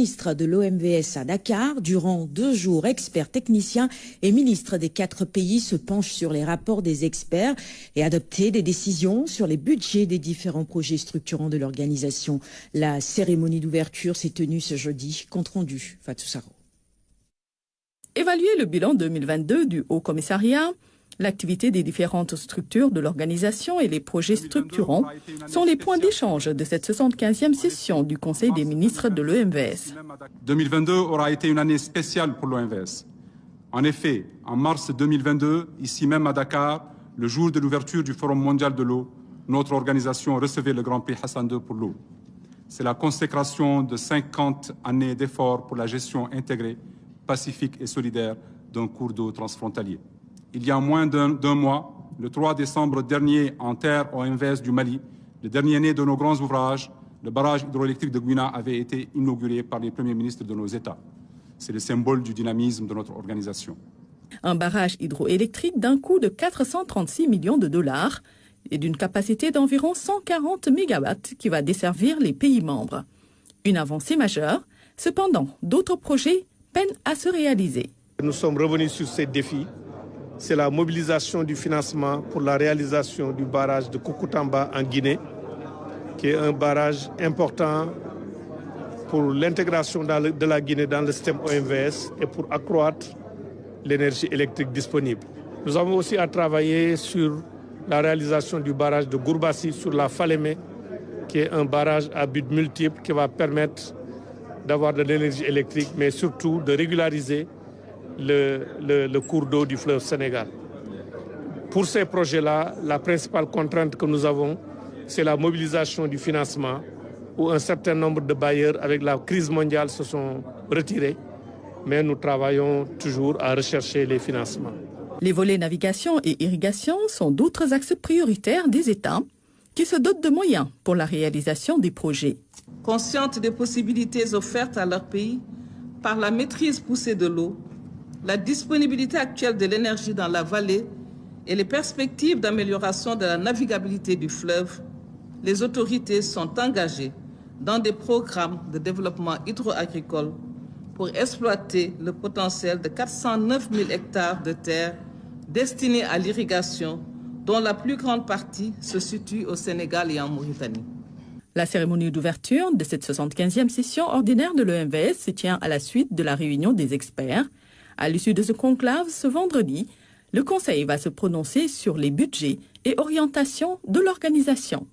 ministre de l'OMVS à Dakar. Durant 2 jours, experts, techniciens et ministres des 4 pays se penchent sur les rapports des experts et adoptent des décisions sur les budgets des différents projets structurants de l'organisation. La cérémonie d'ouverture s'est tenue ce jeudi. Compte rendu, Fatou Saro. Évaluer le bilan 2022 du Haut Commissariat, l'activité des différentes structures de l'organisation et les projets structurants sont les points d'échange de cette 75e session du Conseil des ministres de l'OMVS. 2022 aura été une année spéciale pour l'OMVS. En effet, en mars 2022, ici même à Dakar, le jour de l'ouverture du Forum mondial de l'eau, notre organisation recevait le Grand Prix Hassan II pour l'eau. C'est la consécration de 50 années d'efforts pour la gestion intégrée, pacifique et solidaire d'un cours d'eau transfrontalier. Il y a moins d'un mois, le 3 décembre dernier, en terre OMVS du Mali, le dernier né de nos grands ouvrages, le barrage hydroélectrique de Gouina avait été inauguré par les premiers ministres de nos États. C'est le symbole du dynamisme de notre organisation. Un barrage hydroélectrique d'un coût de 436 millions de dollars et d'une capacité d'environ 140 mégawatts qui va desservir les pays membres. Une avancée majeure, cependant, d'autres projets peinent à se réaliser. Nous sommes revenus sur ces défis. C'est la mobilisation du financement pour la réalisation du barrage de Koukountamba en Guinée, qui est un barrage important pour l'intégration de la Guinée dans le système OMVS et pour accroître l'énergie électrique disponible. Nous avons aussi à travailler sur la réalisation du barrage de Gourbassi sur la Falémé, qui est un barrage à but multiple qui va permettre d'avoir de l'énergie électrique, mais surtout de régulariser le cours d'eau du fleuve Sénégal. Pour ces projets-là, la principale contrainte que nous avons, c'est la mobilisation du financement, où un certain nombre de bailleurs, avec la crise mondiale, se sont retirés, mais nous travaillons toujours à rechercher les financements. Les volets navigation et irrigation sont d'autres axes prioritaires des États qui se dotent de moyens pour la réalisation des projets. Conscientes des possibilités offertes à leur pays par la maîtrise poussée de l'eau, la disponibilité actuelle de l'énergie dans la vallée et les perspectives d'amélioration de la navigabilité du fleuve, les autorités sont engagées dans des programmes de développement hydro-agricole pour exploiter le potentiel de 409 000 hectares de terres destinés à l'irrigation, dont la plus grande partie se situe au Sénégal et en Mauritanie. La cérémonie d'ouverture de cette 75e session ordinaire de l'OMVS se tient à la suite de la réunion des experts. À l'issue de ce conclave, ce vendredi, le Conseil va se prononcer sur les budgets et orientations de l'organisation.